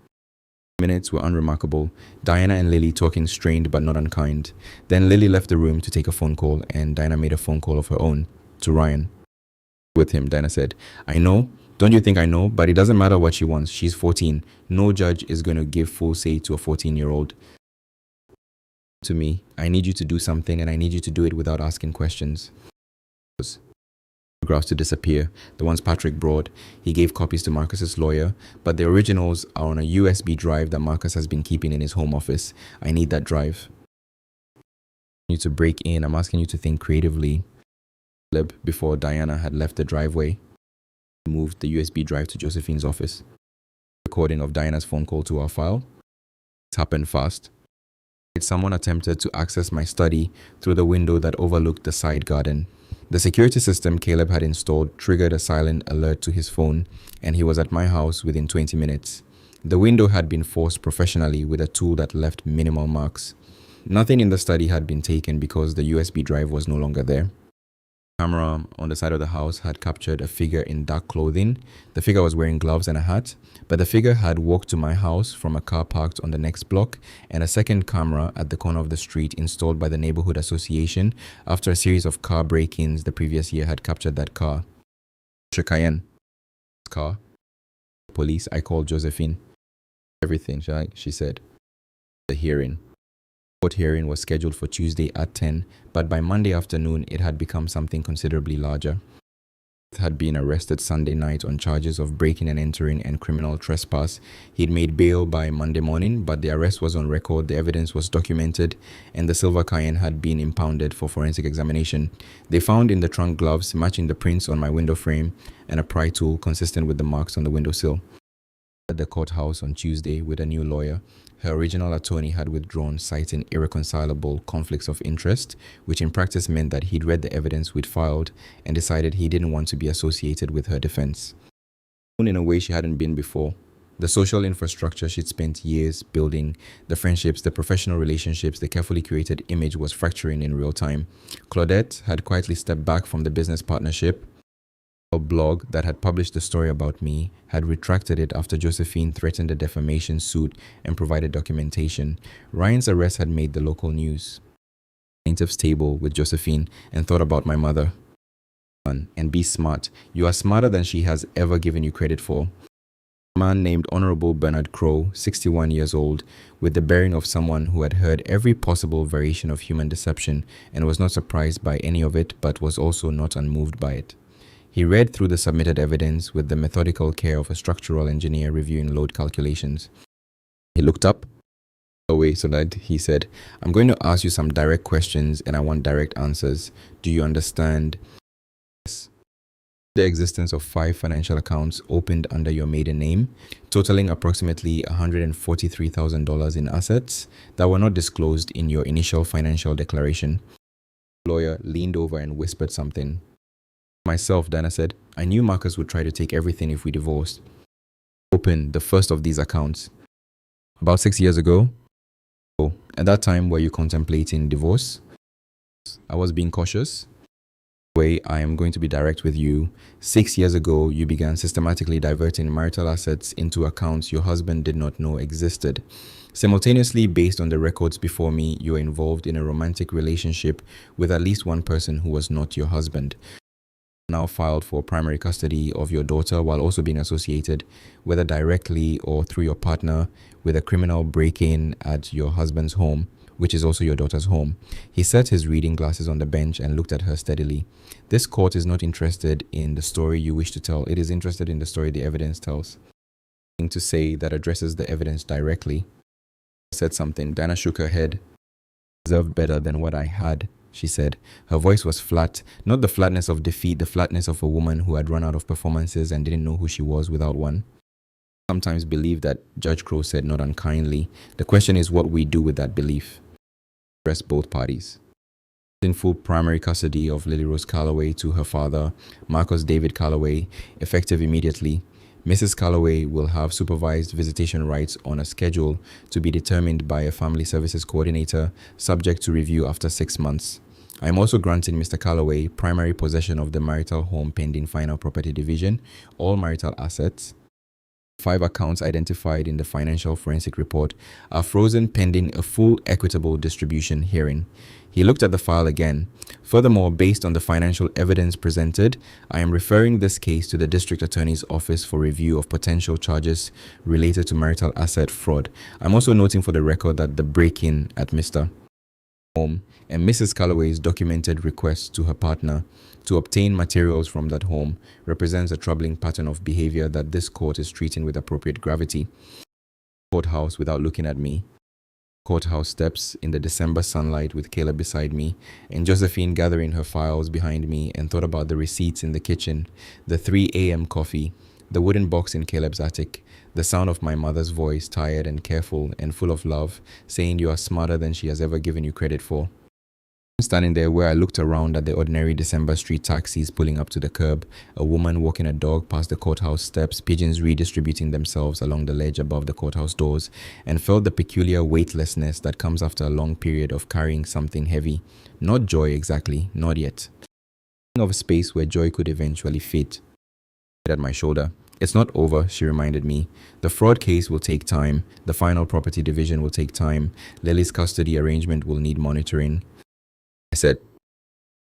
Minutes were unremarkable. Diana and Lily talking strained but not unkind. Then Lily left the room to take a phone call, and Diana made a phone call of her own to Ryan. With him, Diana said, I know. Don't you think I know? But it doesn't matter what she wants. She's 14. No judge is going to give full say to a 14-year-old. To me, I need you to do something, and I need you to do it without asking questions. Photographs to disappear, the ones Patrick brought. He gave copies to Marcus's lawyer, but the originals are on a USB drive that Marcus has been keeping in his home office. I need that drive. You to break in. I'm asking you to think creatively. Before Diana had left the driveway, he moved the USB drive to Josephine's office. Recording of Diana's phone call to our file. It happened fast. Someone attempted to access my study through the window that overlooked the side garden. The security system Caleb had installed triggered a silent alert to his phone, and he was at my house within 20 minutes. The window had been forced professionally with a tool that left minimal marks. Nothing in the study had been taken because the USB drive was no longer there. The camera on the side of the house had captured a figure in dark clothing. The figure was wearing gloves and a hat, but the figure had walked to my house from a car parked on the next block, and a second camera at the corner of the street installed by the neighborhood association after a series of car break-ins the previous year had captured that car. Cayenne. Car. Police. I called Josephine. Everything, she said. The hearing. The court hearing was scheduled for Tuesday at 10, but by Monday afternoon it had become something considerably larger. Had been arrested Sunday night on charges of breaking and entering and criminal trespass. He'd made bail by Monday morning, but the arrest was on record, the evidence was documented, and the silver Cayenne had been impounded for forensic examination. They found in the trunk gloves matching the prints on my window frame and a pry tool consistent with the marks on the windowsill. At the courthouse on Tuesday with a new lawyer. Her original attorney had withdrawn, citing irreconcilable conflicts of interest, which in practice meant that he'd read the evidence we'd filed and decided he didn't want to be associated with her defense. In a way she hadn't been before. The social infrastructure she'd spent years building, the friendships, the professional relationships, the carefully curated image was fracturing in real time. Claudette had quietly stepped back from the business partnership. A blog that had published the story about me had retracted it after Josephine threatened a defamation suit and provided documentation. Ryan's arrest had made the local news. Plaintiff's table with Josephine and thought about my mother. And be smart. You are smarter than she has ever given you credit for. A man named Honorable Bernard Crow, 61 years old, with the bearing of someone who had heard every possible variation of human deception and was not surprised by any of it, but was also not unmoved by it. He read through the submitted evidence with the methodical care of a structural engineer reviewing load calculations. He looked up away so that he said, I'm going to ask you some direct questions and I want direct answers. Do you understand? Yes. The existence of 5 financial accounts opened under your maiden name, totaling approximately $143,000 in assets that were not disclosed in your initial financial declaration. The lawyer leaned over and whispered something. Myself, Dana said, I knew Marcus would try to take everything if we divorced. Open the first of these accounts. About 6 years ago. Oh, at that time, were you contemplating divorce? I was being cautious. Way, I am going to be direct with you. 6 years ago, you began systematically diverting marital assets into accounts your husband did not know existed. Simultaneously, based on the records before me, you were involved in a romantic relationship with at least one person who was not your husband. Now filed for primary custody of your daughter while also being associated, whether directly or through your partner, with a criminal break-in at your husband's home, which is also your daughter's home. He set his reading glasses on the bench and looked at her steadily. This court is not interested in the story you wish to tell. It is interested in the story the evidence tells. Nothing to say that addresses the evidence directly. I said something. Dana shook her head. Deserved better than what I had, she said. Her voice was flat, not the flatness of defeat, the flatness of a woman who had run out of performances and didn't know who she was without one. Sometimes believe that, Judge Crow said not unkindly. The question is what we do with that belief. Address both parties. In full primary custody of Lily Rose Calloway to her father, Marcus David Calloway, effective immediately. Mrs. Calloway will have supervised visitation rights on a schedule to be determined by a family services coordinator, subject to review after 6 months. I am also granting Mr. Calloway primary possession of the marital home pending final property division, all marital assets, 5 accounts identified in the financial forensic report are frozen pending a full equitable distribution hearing. He looked at the file again. Furthermore, based on the financial evidence presented, I am referring this case to the District Attorney's Office for review of potential charges related to marital asset fraud. I'm also noting for the record that the break-in at Mr. home and Mrs. Calloway's documented request to her partner to obtain materials from that home represents a troubling pattern of behavior that this court is treating with appropriate gravity. Courthouse without looking at me. Courthouse steps in the December sunlight with Caleb beside me, and Josephine gathering her files behind me, and thought about the receipts in the kitchen, the 3 a.m. coffee, the wooden box in Caleb's attic, the sound of my mother's voice, tired and careful and full of love, saying you are smarter than she has ever given you credit for. Standing there where I looked around at the ordinary December street taxis pulling up to the curb, a woman walking a dog past the courthouse steps, pigeons redistributing themselves along the ledge above the courthouse doors, and felt the peculiar weightlessness that comes after a long period of carrying something heavy. Not joy exactly, not yet. Of a space where joy could eventually fit. At my shoulder. It's not over, she reminded me. The fraud case will take time. The final property division will take time. Lily's custody arrangement will need monitoring. I said,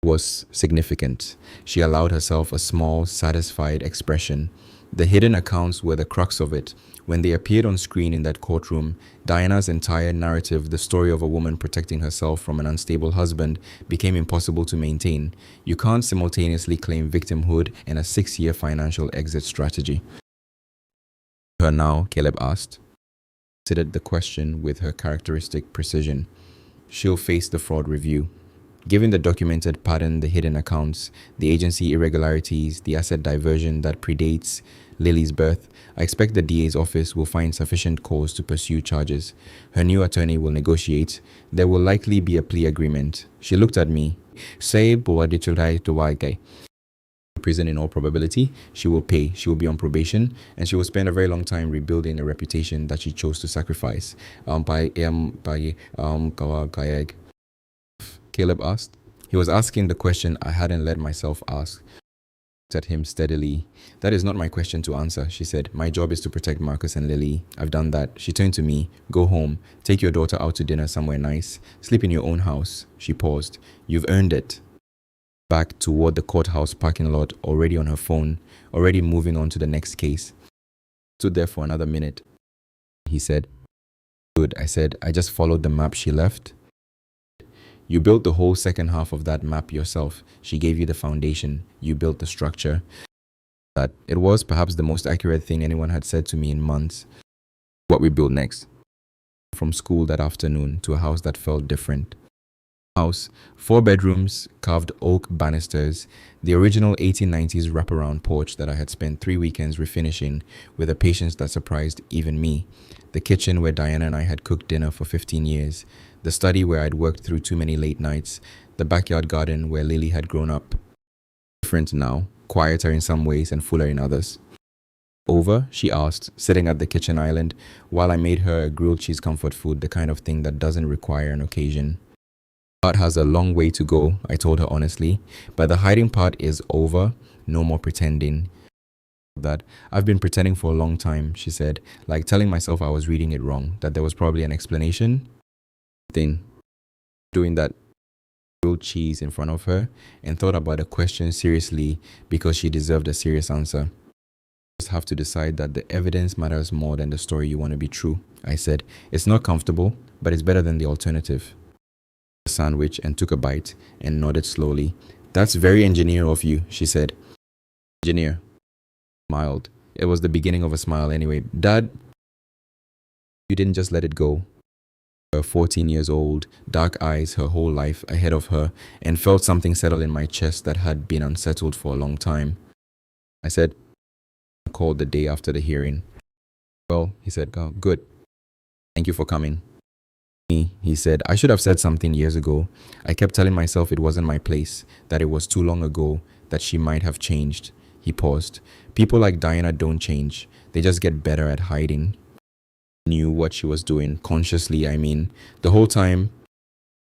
was significant. She allowed herself a small, satisfied expression. The hidden accounts were the crux of it. When they appeared on screen in that courtroom, Diana's entire narrative, the story of a woman protecting herself from an unstable husband, became impossible to maintain. You can't simultaneously claim victimhood and a 6-year financial exit strategy. Her now, Caleb asked. Considered the question with her characteristic precision. She'll face the fraud review. Given the documented pattern, the hidden accounts, the agency irregularities, the asset diversion that predates Lily's birth, I expect the DA's office will find sufficient cause to pursue charges. Her new attorney will negotiate. There will likely be a plea agreement. She looked at me. Say, prison in all probability. She will pay. She will be on probation, and she will spend a very long time rebuilding a reputation that she chose to sacrifice. Caleb asked. He was asking the question I hadn't let myself ask. I looked at him steadily. That is not my question to answer, she said. My job is to protect Marcus and Lily. I've done that. She turned to me. Go home. Take your daughter out to dinner somewhere nice. Sleep in your own house. She paused. You've earned it. Back toward the courthouse parking lot, already on her phone, already moving on to the next case. Stood there for another minute. He said. Good, I said. I just followed the map she left. You built the whole second half of that map yourself. She gave you the foundation. You built the structure. That it was perhaps the most accurate thing anyone had said to me in months. What we built next. From school that afternoon to a house that felt different. House, 4 bedrooms, carved oak banisters, the original 1890s wraparound porch that I had spent 3 weekends refinishing with a patience that surprised even me. The kitchen where Diana and I had cooked dinner for 15 years. The study where I'd worked through too many late nights, the backyard garden where Lily had grown up. Different now, quieter in some ways and fuller in others. Over, she asked, sitting at the kitchen island, while I made her a grilled cheese comfort food, the kind of thing that doesn't require an occasion. Part has a long way to go, I told her honestly, but the hiding part is over, no more pretending. That I've been pretending for a long time, she said, like telling myself I was reading it wrong, that there was probably an explanation. Thing, doing that grilled cheese in front of her, and thought about the question seriously because she deserved a serious answer. You just have to decide that the evidence matters more than the story you want to be true, I said. It's not comfortable, but it's better than the alternative. A sandwich and took a bite and nodded slowly. That's very engineer of you, she said. Engineer. Smiled. It was the beginning of a smile anyway. Dad, you didn't just let it go. Her 14 years old, dark eyes, her whole life ahead of her, and felt something settle in my chest that had been unsettled for a long time. I said, I called the day after the hearing. Well, he said, oh, good. Thank you for coming. Me, he said, I should have said something years ago. I kept telling myself it wasn't my place, that it was too long ago, that she might have changed. He paused. People like Diana don't change. They just get better at hiding. Knew what she was doing, consciously, I mean, the whole time.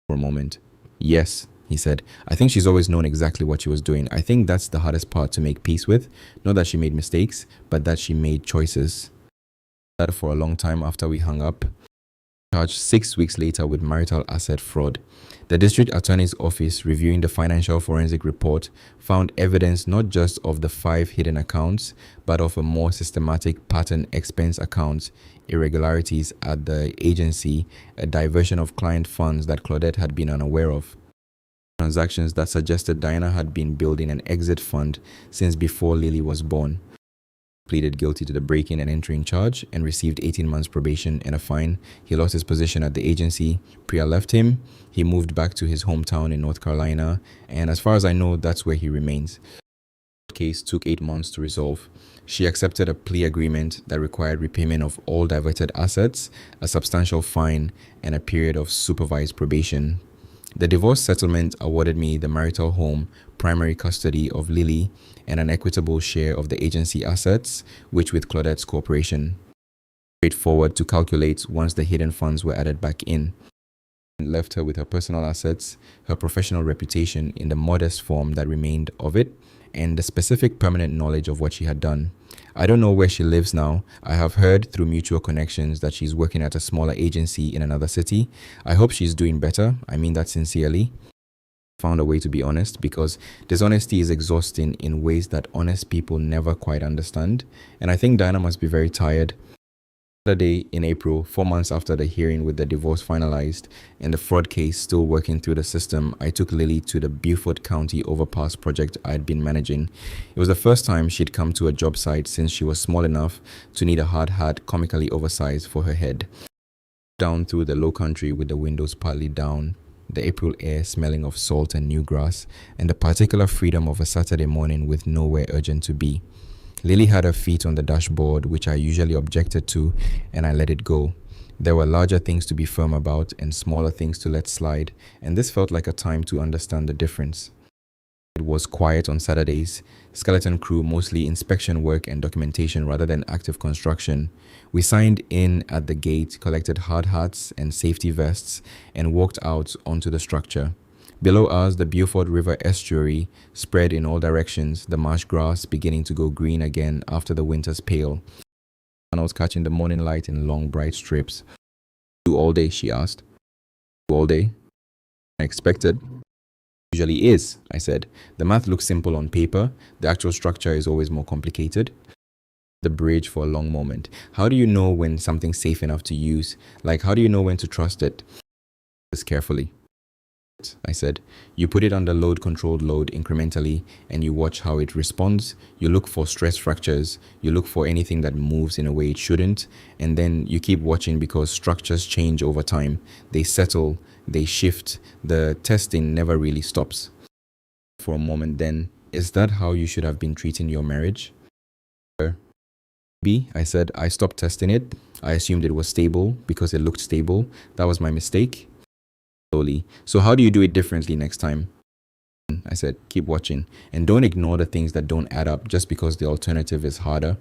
For a moment. Yes, he said. I think she's always known exactly what she was doing. I think that's the hardest part to make peace with. Not that she made mistakes, but that she made choices. For a long time after we hung up, charged 6 weeks later with marital asset fraud. The district attorney's office, reviewing the financial forensic report, found evidence not just of the 5 hidden accounts, but of a more systematic pattern: expense accounts, irregularities at the agency, a diversion of client funds that Claudette had been unaware of, transactions that suggested Diana had been building an exit fund since before Lily was born. Pleaded guilty to the break-in and entering charge and received 18 months probation and a fine. He lost his position at the agency. Priya left him. He moved back to his hometown in North Carolina, and as far as I know, that's where he remains. The case took 8 months to resolve. She accepted a plea agreement that required repayment of all diverted assets, a substantial fine, and a period of supervised probation. The divorce settlement awarded me the marital home, primary custody of Lily, and an equitable share of the agency assets, which with Claudette's cooperation, straightforward to calculate once the hidden funds were added back in, and left her with her personal assets, her professional reputation in the modest form that remained of it, and the specific permanent knowledge of what she had done. I don't know where she lives now. I have heard through mutual connections that she's working at a smaller agency in another city. I hope she's doing better. I mean that sincerely. Found a way to be honest, because dishonesty is exhausting in ways that honest people never quite understand. And I think Diana must be very tired. Saturday in April, 4 months after the hearing with the divorce finalized and the fraud case still working through the system, I took Lily to the Beaufort County overpass project I had been managing. It was the first time she'd come to a job site since she was small enough to need a hard hat comically oversized for her head. Down through the low country with the windows partly down, the April air smelling of salt and new grass, and the particular freedom of a Saturday morning with nowhere urgent to be. Lily had her feet on the dashboard, which I usually objected to, and I let it go. There were larger things to be firm about and smaller things to let slide, and this felt like a time to understand the difference. It was quiet on Saturdays, skeleton crew, mostly inspection work and documentation rather than active construction. We signed in at the gate, collected hard hats and safety vests, and walked out onto the structure. Below us, the Beaufort River estuary spread in all directions, the marsh grass beginning to go green again after the winter's pale. Tunnels catching the morning light in long, bright strips. Do all day, she asked. Do all day? I expected. Usually is, I said. The math looks simple on paper. The actual structure is always more complicated. The bridge for a long moment. How do you know when something's safe enough to use? Like, how do you know when to trust it? This carefully, I said. You put it under controlled load incrementally, and you watch how it responds. You look for stress fractures. You look for anything that moves in a way it shouldn't. And then you keep watching because structures change over time. They settle, they shift. The testing never really stops. For a moment then, is that how you should have been treating your marriage? B, I said. I stopped testing it. I assumed it was stable because it looked stable. That was my mistake. Slowly. So how do you do it differently next time? I said, keep watching and don't ignore the things that don't add up just because the alternative is harder.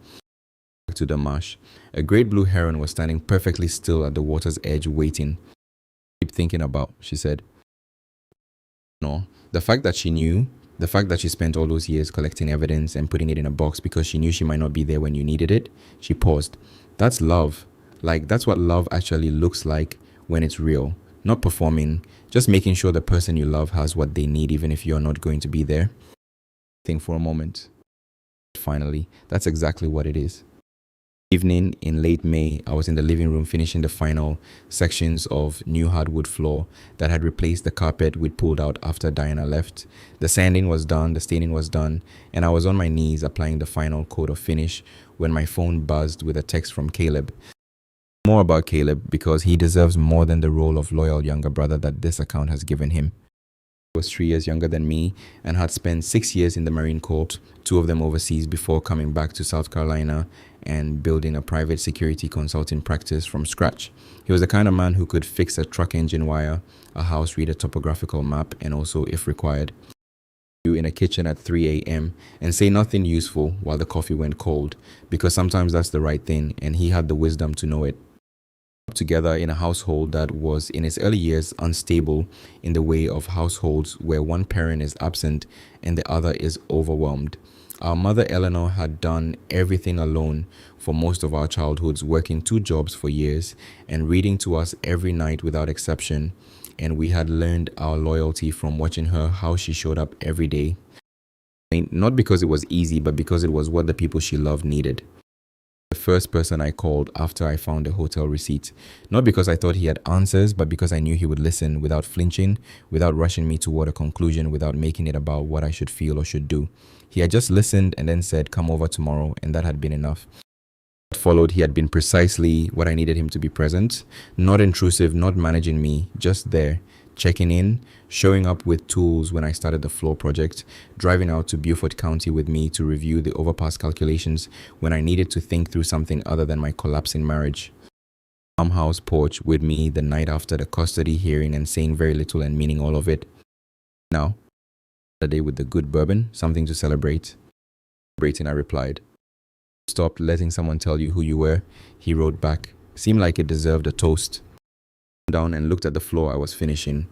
Back to the marsh. A great blue heron was standing perfectly still at the water's edge waiting. Keep thinking about, she said. No, the fact that she knew, the fact that she spent all those years collecting evidence and putting it in a box because she knew she might not be there when you needed it. She paused. That's love. Like, that's what love actually looks like when it's real. Not performing, just making sure the person you love has what they need even if you're not going to be there. Think for a moment. Finally, that's exactly what it is. Evening in late May, I was in the living room finishing the final sections of new hardwood floor that had replaced the carpet we'd pulled out after Diana left. The sanding was done, the staining was done, and I was on my knees applying the final coat of finish when my phone buzzed with a text from Caleb. More about Caleb because he deserves more than the role of loyal younger brother that this account has given him. He was 3 years younger than me and had spent 6 years in the Marine Corps, 2 of them overseas before coming back to South Carolina and building a private security consulting practice from scratch. He was the kind of man who could fix a truck engine wire, a house, read a topographical map, and also, if required, you in a kitchen at 3 a.m. and say nothing useful while the coffee went cold, because sometimes that's the right thing and he had the wisdom to know it. Together in a household that was in its early years unstable in the way of households where one parent is absent and the other is overwhelmed. Our mother Eleanor had done everything alone for most of our childhoods, working 2 jobs for years and reading to us every night without exception. And we had learned our loyalty from watching her, how she showed up every day. Not because it was easy, but because it was what the people she loved needed. The first person I called after I found a hotel receipt. Not because I thought he had answers, but because I knew he would listen without flinching, without rushing me toward a conclusion, without making it about what I should feel or should do. He had just listened and then said, "Come over tomorrow," and that had been enough. What followed, he had been precisely what I needed him to be: present, not intrusive, not managing me, just there, checking in, showing up with tools when I started the floor project, driving out to Beaufort County with me to review the overpass calculations when I needed to think through something other than my collapsing marriage. Farmhouse porch with me the night after the custody hearing and saying very little and meaning all of it. Now, a day with the good bourbon, something to celebrate. Celebrating, I replied. Stopped letting someone tell you who you were, he wrote back. Seemed like it deserved a toast. Down and looked at the floor I was finishing.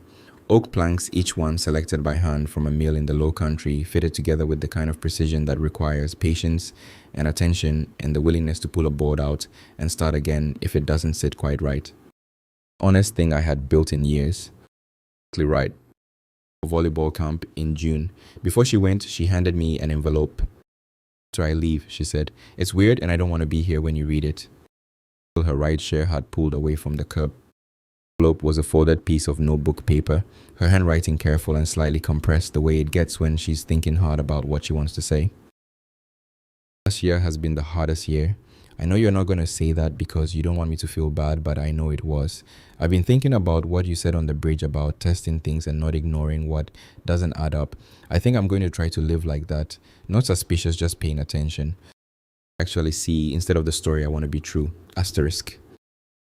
Oak planks, each one selected by hand from a mill in the low country, fitted together with the kind of precision that requires patience and attention and the willingness to pull a board out and start again if it doesn't sit quite right. Honest thing I had built in years. Exactly right. Volleyball camp in June. Before she went, she handed me an envelope. "After I leave," she said, "it's weird and I don't want to be here when you read it." Her ride share had pulled away from the curb. The envelope was a folded piece of notebook paper, her handwriting careful and slightly compressed the way it gets when she's thinking hard about what she wants to say. Last year has been the hardest year. I know you're not going to say that because you don't want me to feel bad, but I know it was. I've been thinking about what you said on the bridge about testing things and not ignoring what doesn't add up. I think I'm going to try to live like that. Not suspicious, just paying attention. Actually see, instead of the story I want to be true. Asterisk.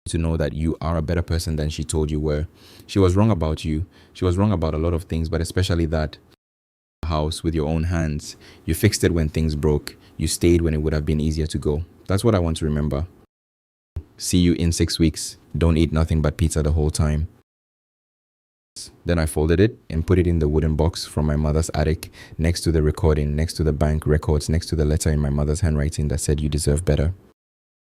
To know that you are a better person than she told you were. She was wrong about you. She was wrong about a lot of things, but especially that. House with your own hands. You fixed it when things broke. You stayed when it would have been easier to go. That's what I want to remember. See you in 6 weeks. Don't eat nothing but pizza the whole time. Then I folded it and put it in the wooden box from my mother's attic, next to the recording, next to the bank records, next to the letter in my mother's handwriting that said you deserve better.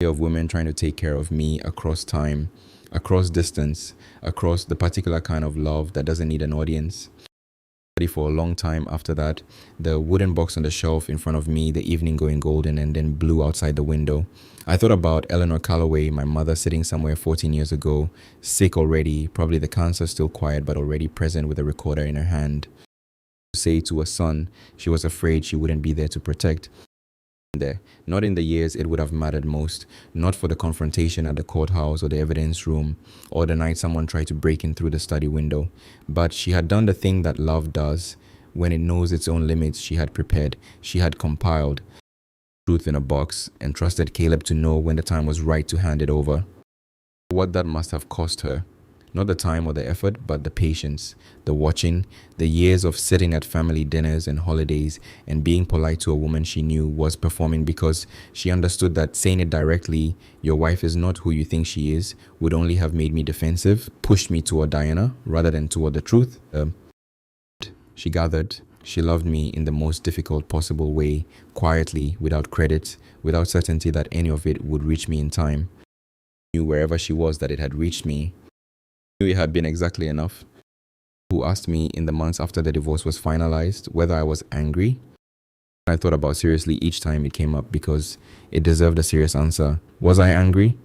Of women trying to take care of me across time, across distance, across the particular kind of love that doesn't need an audience. For a long time after that, the wooden box on the shelf in front of me, the evening going golden and then blue outside the window. I thought about Eleanor Calloway, my mother, sitting somewhere 14 years ago, sick already, probably the cancer still quiet but already present with a recorder in her hand. To say to a son she was afraid she wouldn't be there to protect. There, not in the years it would have mattered most, not for the confrontation at the courthouse or the evidence room, or the night someone tried to break in through the study window, but she had done the thing that love does. When it knows its own limits, she had prepared, she had compiled truth in a box and trusted Caleb to know when the time was right to hand it over. What that must have cost her. Not the time or the effort, but the patience, the watching, the years of sitting at family dinners and holidays and being polite to a woman she knew was performing because she understood that saying it directly, "Your wife is not who you think she is," would only have made me defensive, pushed me toward Diana rather than toward the truth. She gathered. She loved me in the most difficult possible way, quietly, without credit, without certainty that any of it would reach me in time. I knew wherever she was that it had reached me. It had been exactly enough. Who asked me in the months after the divorce was finalized whether I was angry. I thought about seriously each time it came up because it deserved a serious answer. Was I angry?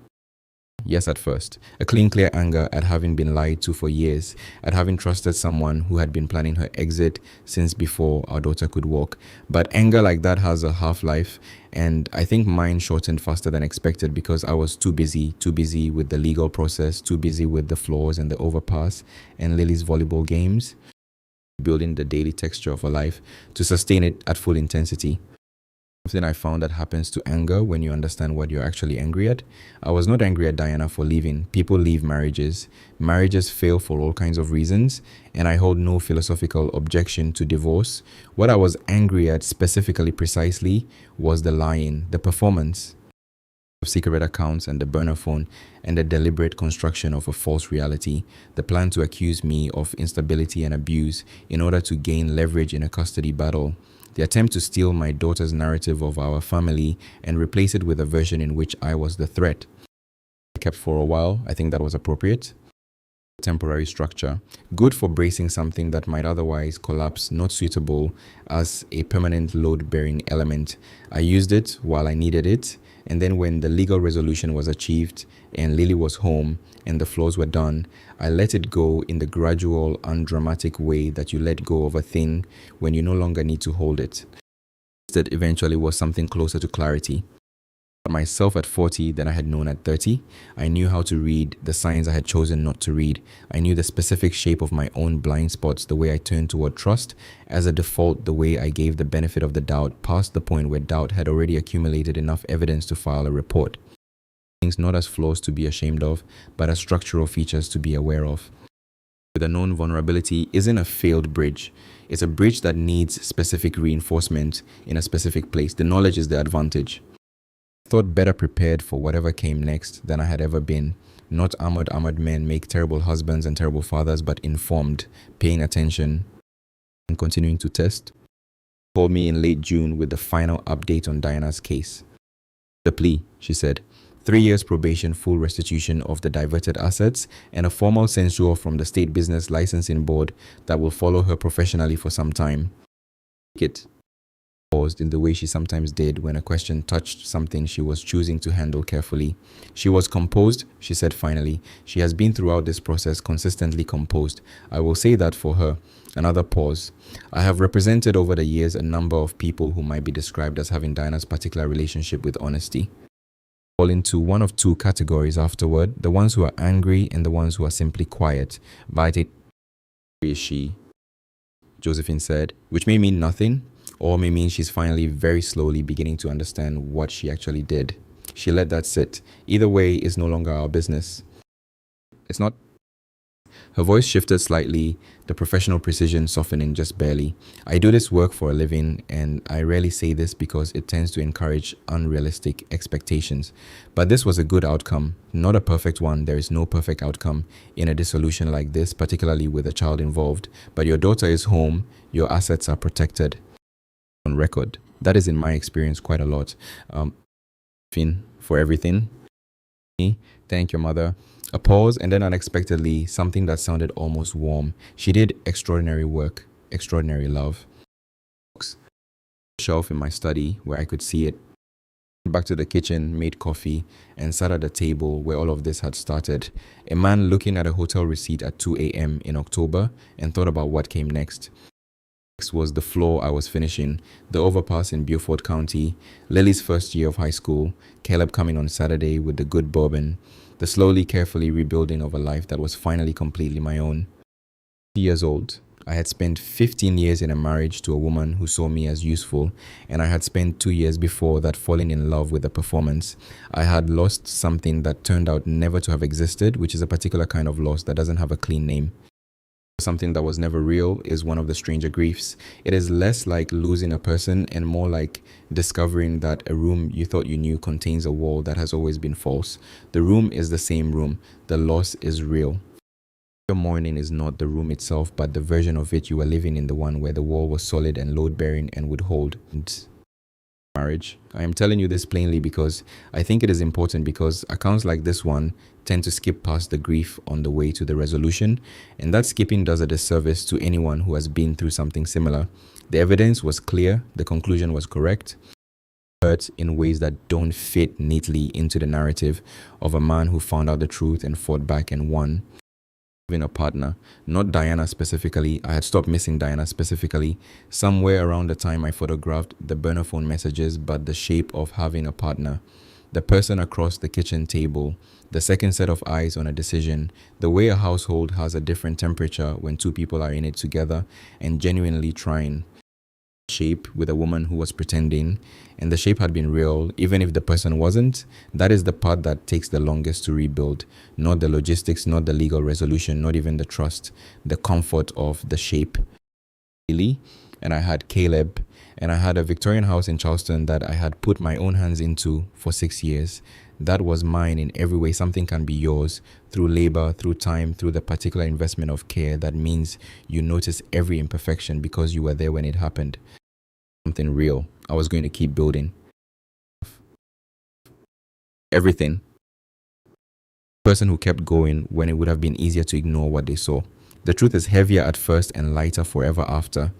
Yes, at first. A clean, clear anger at having been lied to for years, at having trusted someone who had been planning her exit since before our daughter could walk. But anger like that has a half-life, and I think mine shortened faster than expected because I was too busy with the legal process, too busy with the floors and the overpass and Lily's volleyball games, building the daily texture of a life to sustain it at full intensity. Something I found that happens to anger when you understand what you're actually angry at. I was not angry at Diana for leaving. People leave marriages. Marriages fail for all kinds of reasons, and I hold no philosophical objection to divorce. What I was angry at specifically, precisely, was the lying, the performance of secret accounts and the burner phone and the deliberate construction of a false reality, the plan to accuse me of instability and abuse in order to gain leverage in a custody battle. The attempt to steal my daughter's narrative of our family and replace it with a version in which I was the threat. I kept for a while. I think that was appropriate. Temporary structure, good for bracing something that might otherwise collapse, not suitable as a permanent load-bearing element. I used it while I needed it, and then when the legal resolution was achieved and Lily was home and the floors were done, I let it go in the gradual, undramatic way that you let go of a thing when you no longer need to hold it. That eventually was something closer to clarity. Myself at 40 than I had known at 30. I knew how to read the signs I had chosen not to read. I knew the specific shape of my own blind spots, the way I turned toward trust. As a default, the way I gave the benefit of the doubt past the point where doubt had already accumulated enough evidence to file a report. Things not as flaws to be ashamed of, but as structural features to be aware of. The known vulnerability isn't a failed bridge. It's a bridge that needs specific reinforcement in a specific place. The knowledge is the advantage. Thought better prepared for whatever came next than I had ever been. Not armored men make terrible husbands and terrible fathers, but informed, paying attention, and continuing to test. Called me in late June with the final update on Diana's case. The plea, she said. 3 years probation, full restitution of the diverted assets, and a formal censure from the State Business Licensing Board that will follow her professionally for some time. It paused in the way she sometimes did when a question touched something she was choosing to handle carefully. She was composed, she said finally. She has been throughout this process consistently composed. I will say that for her. Another pause. I have represented over the years a number of people who might be described as having Diana's particular relationship with honesty. Fall into one of two categories afterward, the ones who are angry and the ones who are simply quiet. But it is she, Josephine said, which may mean nothing, or may mean she's finally very slowly beginning to understand what she actually did. She let that sit. Either way is no longer our business. It's not. Her voice shifted slightly, the professional precision softening just barely. I do this work for a living, and I rarely say this because it tends to encourage unrealistic expectations. But this was a good outcome, not a perfect one. There is no perfect outcome in a dissolution like this, particularly with a child involved. But your daughter is home, your assets are protected. On record. That is, in my experience, quite a lot. For everything. Thank your mother. A pause, and then unexpectedly, something that sounded almost warm. She did extraordinary work, extraordinary love. Shelf in my study where I could see it. Back to the kitchen, made coffee, and sat at the table where all of this had started. A man looking at a hotel receipt at 2 a.m. in October and thought about what came next. Next was the floor I was finishing, the overpass in Beaufort County, Lily's first year of high school, Caleb coming on Saturday with the good bourbon, the slowly, carefully rebuilding of a life that was finally completely my own. 50 years old, I had spent 15 years in a marriage to a woman who saw me as useful, and I had spent 2 years before that falling in love with a performance. I had lost something that turned out never to have existed, which is a particular kind of loss that doesn't have a clean name. Something that was never real is one of the stranger griefs. It is less like losing a person and more like discovering that a room you thought you knew contains a wall that has always been false. The room is the same room. The loss is real. Your mourning is not the room itself, but the version of it you were living in, the one where the wall was solid and load-bearing and would hold. Marriage. I am telling you this plainly because I think it is important, because accounts like this one tend to skip past the grief on the way to the resolution, and that skipping does a disservice to anyone who has been through something similar. The evidence was clear, the conclusion was correct, hurt in ways that don't fit neatly into the narrative of a man who found out the truth and fought back and won. Having a partner, not Diana specifically. I had stopped missing Diana specifically somewhere around the time I photographed the burner phone messages, but the shape of having a partner, the person across the kitchen table, the second set of eyes on a decision, the way a household has a different temperature when two people are in it together and genuinely trying. Shape with a woman who was pretending, and the shape had been real even if the person wasn't. That is the part that takes the longest to rebuild, not the logistics, not the legal resolution, not even the trust, the comfort of the shape. Lily, and I had Caleb, and I had a Victorian house in Charleston that I had put my own hands into for 6 years. That was mine in every way. Something can be yours through labor, through time, through the particular investment of care that means you notice every imperfection because you were there when it happened. something real. I was going to keep building everything. Person who kept going when it would have been easier to ignore what they saw. The truth is heavier at first and lighter forever after.